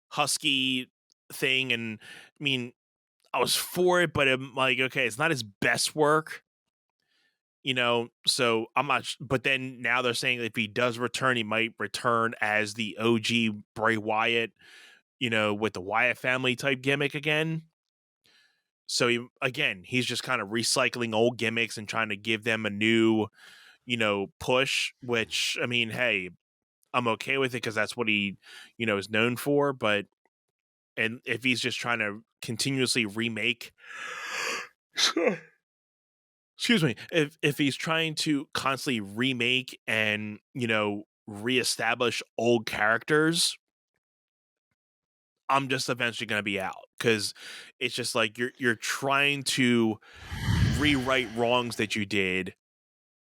husky thing, and I mean, I was for it, but I'm like, okay, it's not his best work, so I'm not. But then now they're saying if he does return, he might return as the OG Bray Wyatt, with the Wyatt family type gimmick again. So he's just kind of recycling old gimmicks and trying to give them a new, push, which, I mean, hey, I'm okay with it because that's what he, is known for. But, and if he's just trying to continuously remake, excuse me, if he's trying to constantly remake and, reestablish old characters, I'm just eventually going to be out, because it's just like you're trying to rewrite wrongs that you did,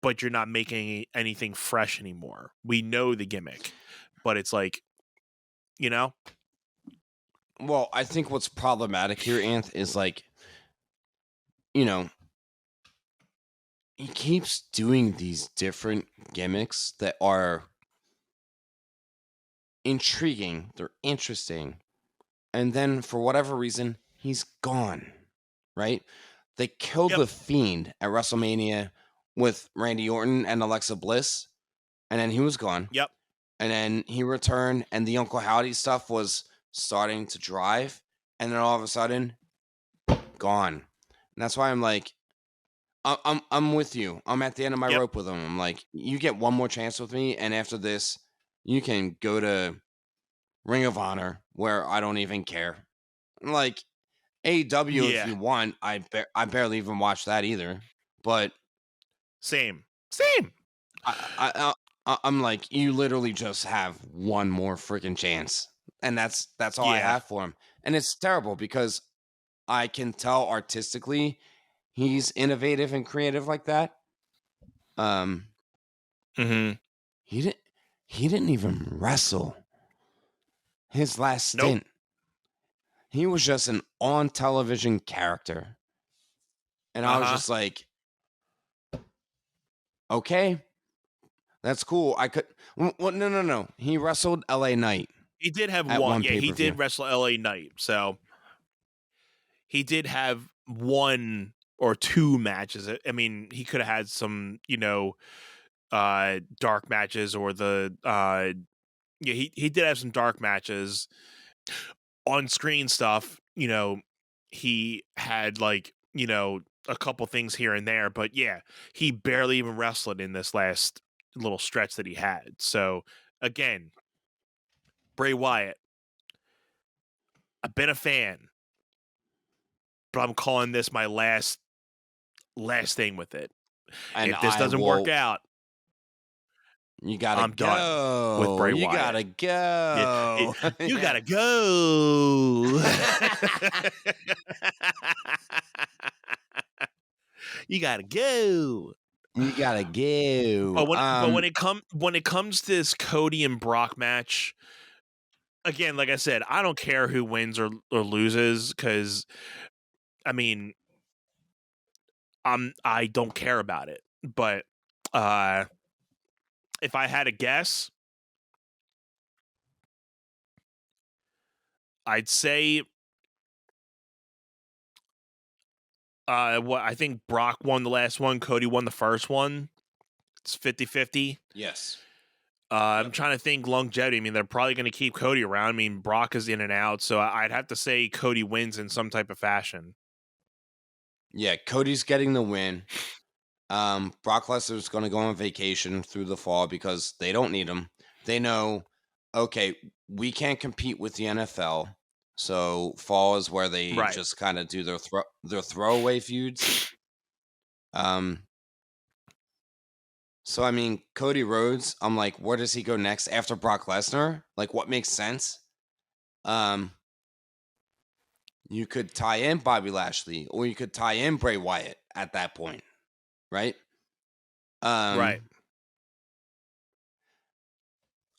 but you're not making anything fresh anymore. We know the gimmick, but it's like, Well, I think what's problematic here, Anth, is like, he keeps doing these different gimmicks that are intriguing, they're interesting, and then for whatever reason, he's gone, right? They killed the Fiend at WrestleMania with Randy Orton and Alexa Bliss, and then he was gone. Yep. And then he returned, and the Uncle Howdy stuff was starting to drive, and then all of a sudden, gone. And that's why I'm like, I'm with you. I'm at the end of my rope with him. I'm like, you get one more chance with me, and after this, you can go to Ring of Honor, where I don't even care. Like AEW, if you want, I barely even watch that either. But same. I'm like, you literally just have one more freaking chance, and that's all I have for him. And it's terrible because I can tell artistically he's innovative and creative like that. He didn't even wrestle his last stint. Nope. He was just an on television character, and I was just like, okay, that's cool. I could. Well, no. He wrestled LA Knight. He did have one. Yeah, he did wrestle LA Knight. So he did have one or two matches. I mean, he could have had some, dark matches, or he did have some dark matches. On screen stuff, he had like, a couple things here and there, but yeah, he barely even wrestled in this last little stretch that he had. So again, Bray Wyatt, I've been a fan, but I'm calling this my last thing with it. And if this doesn't work out, you gotta I'm go done with Bray Wyatt. You gotta go. You gotta go. You gotta go. You gotta go. But when it comes to this Cody and Brock match, again, like I said, I don't care who wins or loses because I mean, I don't care about it. But if I had a guess, I'd say what I think Brock won the last one, Cody won the first one. It's 50-50. Yes. I'm trying to think longevity. I mean, they're probably going to keep Cody around. I mean, Brock is in and out, so I'd have to say Cody wins in some type of fashion. Yeah, Cody's getting the win. Brock Lesnar's going to go on vacation through the fall because they don't need him. They know, okay, we can't compete with the NFL, so fall is where they just kind of do their throwaway feuds. So I mean, Cody Rhodes, I'm like, where does he go next after Brock Lesnar? Like, what makes sense? You could tie in Bobby Lashley, or you could tie in Bray Wyatt at that point, right? Right.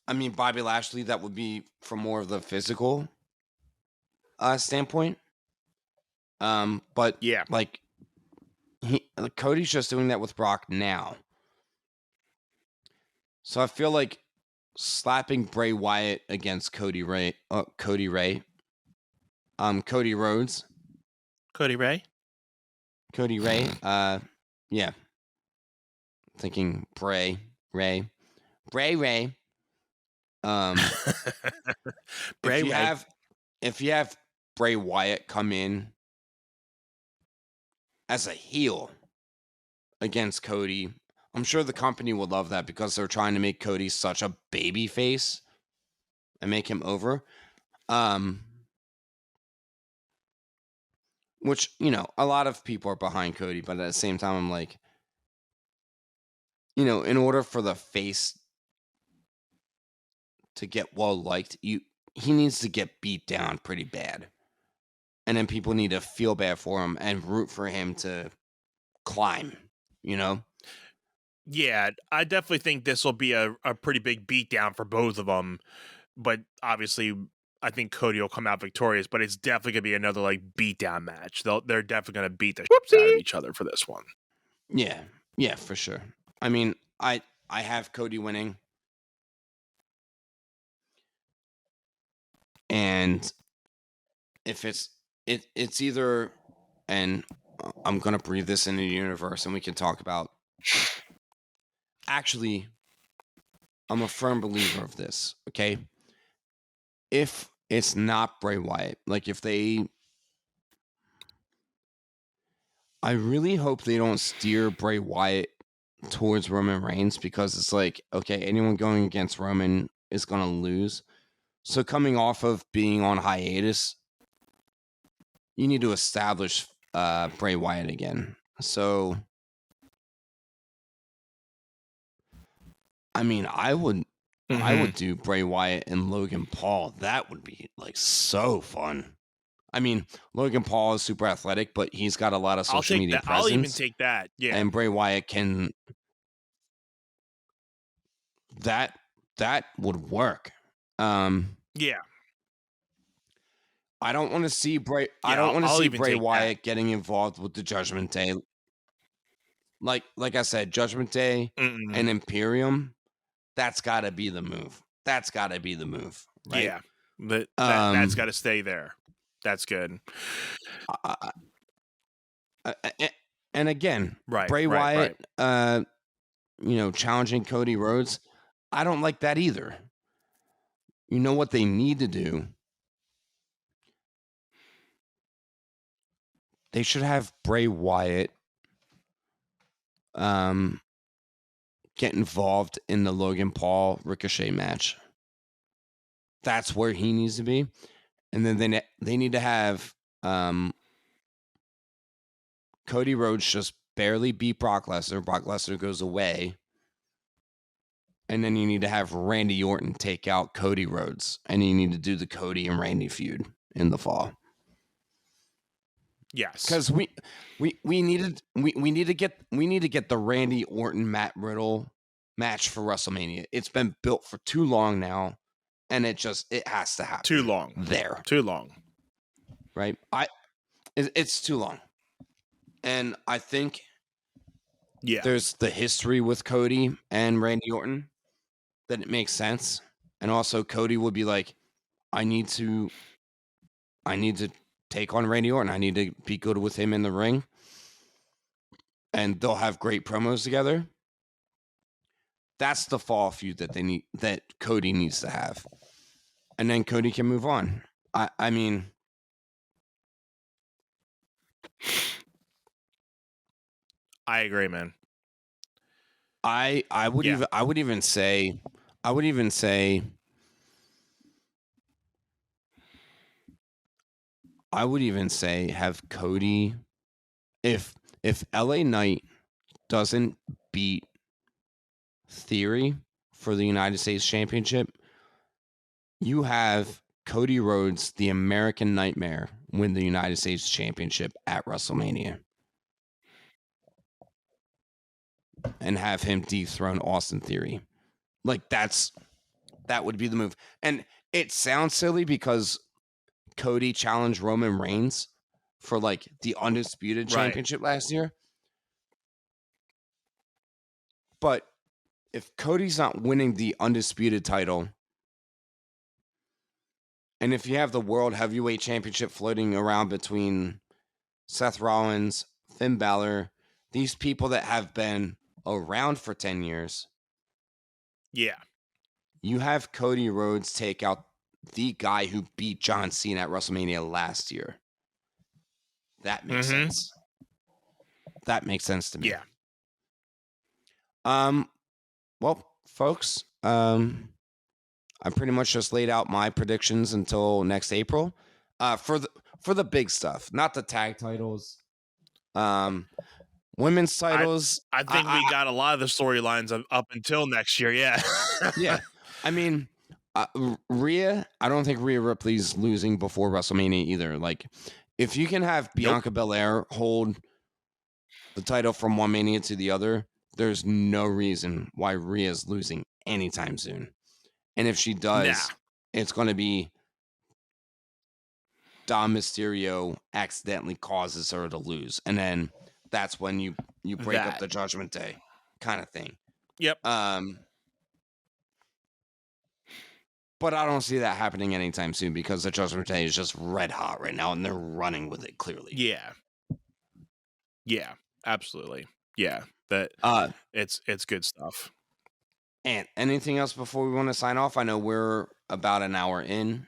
I mean, Bobby Lashley, that would be from more of the physical standpoint. But yeah, like Cody's just doing that with Brock now. So I feel like slapping Bray Wyatt against Cody Rhodes, Cody Ray, yeah. Thinking Bray Ray. If you have Bray Wyatt come in as a heel against Cody, I'm sure the company would love that because they're trying to make Cody such a baby face and make him over. Which, you know, a lot of people are behind Cody, but at the same time, I'm like, you know, in order for the face to get well liked, he needs to get beat down pretty bad. And then people need to feel bad for him and root for him to climb, you know? Yeah, I definitely think this will be a pretty big beatdown for both of them. But obviously, I think Cody will come out victorious, but it's definitely going to be another like beatdown match. They're definitely going to beat the shit out of each other for this one. Yeah, for sure. I mean, I have Cody winning. And if it's either, and I'm going to breathe this into the universe and we can talk about, actually, I'm a firm believer of this, okay? If it's not Bray Wyatt, like if I really hope they don't steer Bray Wyatt towards Roman Reigns because it's like, okay, anyone going against Roman is going to lose. So coming off of being on hiatus, you need to establish Bray Wyatt again. So, I mean, I would do Bray Wyatt and Logan Paul. That would be like so fun. I mean, Logan Paul is super athletic, but he's got a lot of social media presence. I'll even take that. Yeah, and Bray Wyatt can. That would work. Yeah. I don't want to see Bray. Yeah, I don't want to see Bray Wyatt getting involved with the Judgment Day. Like I said, Judgment Day and Imperium. That's got to be the move. Right? Yeah, that's got to stay there. That's good. And again, Bray Wyatt, challenging Cody Rhodes. I don't like that either. You know what they need to do? They should have Bray Wyatt get involved in the Logan Paul Ricochet match. That's where he needs to be. And then they need to have Cody Rhodes just barely beat Brock Lesnar. Brock Lesnar goes away. And then you need to have Randy Orton take out Cody Rhodes. And you need to do the Cody and Randy feud in the fall. Yes. Because we need to get the Randy Orton Matt Riddle match for WrestleMania. It's been built for too long now, and it has to happen. Too long. There. Too long. Right? It's too long. And I think there's the history with Cody and Randy Orton that it makes sense. And also Cody would be like, I need to take on Randy Orton. I need to be good with him in the ring. And they'll have great promos together. That's the fall feud that Cody needs to have. And then Cody can move on. I mean, I agree, man. I would even say have Cody, if LA Knight doesn't beat Theory for the United States Championship, you have Cody Rhodes, the American Nightmare, win the United States Championship at WrestleMania. And have him dethrone Austin Theory. Like, that would be the move. And it sounds silly because Cody challenged Roman Reigns for, like, the Undisputed Championship last year. But if Cody's not winning the Undisputed title, and if you have the World Heavyweight Championship floating around between Seth Rollins, Finn Balor, these people that have been around for 10 years. Yeah. You have Cody Rhodes take out the guy who beat John Cena at WrestleMania last year. That makes sense. That makes sense to me. Yeah. Well, folks, I pretty much just laid out my predictions until next April. For the big stuff, not the tag titles. Women's titles. I think we got a lot of the storylines up until next year. Yeah. Yeah. I mean, Rhea, I don't think Rhea Ripley's losing before WrestleMania either. Like, if you can have Bianca Belair hold the title from one Mania to the other, there's no reason why Rhea's losing anytime soon. And if she does, it's going to be Dom Mysterio accidentally causes her to lose. And then that's when you break up the Judgment Day kind of thing. Yep. But I don't see that happening anytime soon because the Judgment Day is just red hot right now and they're running with it clearly. Yeah. Yeah, absolutely. Yeah. That it's good stuff. And anything else before we want to sign off? I know we're about an hour in.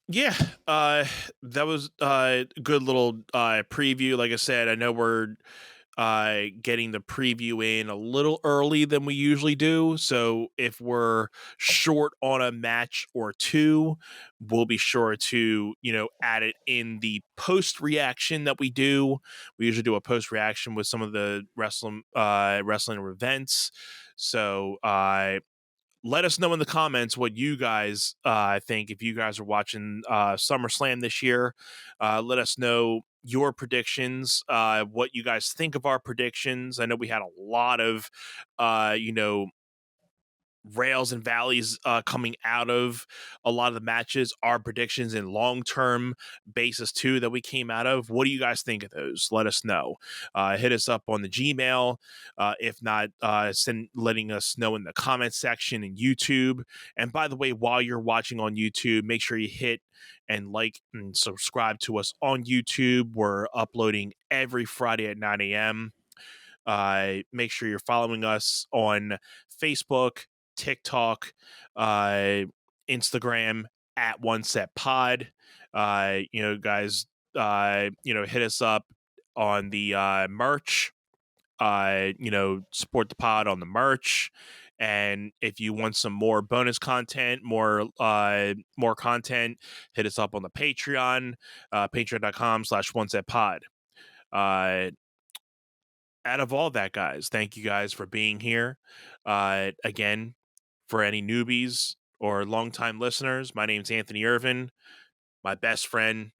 Yeah, that was a good little preview. Like I said, I know we're getting the preview in a little early than we usually do. So if we're short on a match or two, we'll be sure to, add it in the post reaction that we do. We usually do a post reaction with some of the wrestling events. So let us know in the comments what you guys think. If you guys are watching SummerSlam this year, let us know your predictions, what you guys think of our predictions. I know we had a lot of, rails and valleys coming out of a lot of the matches, our predictions in long-term basis too that we came out of. What do you guys think of those? Let us know. Hit us up on the Gmail. If not, letting us know in the comment section in YouTube. And by the way, while you're watching on YouTube, make sure you hit and like and subscribe to us on YouTube. We're uploading every Friday at 9 a.m. Make sure you're following us on Facebook, TikTok, Instagram at One Set Pod. Guys, hit us up on the merch. Support the pod on the merch. And if you want some more bonus content, more content, hit us up on the Patreon, patreon.com/OneSetPod. Out of all that, guys, thank you guys for being here. Again, for any newbies or longtime listeners, my name's Anthony Irvin. My best friend,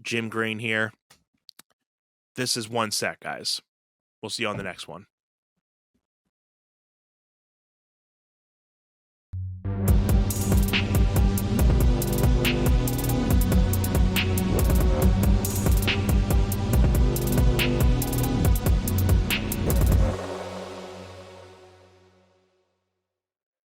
Jim Green here. This is one set, guys. We'll see you on the next one.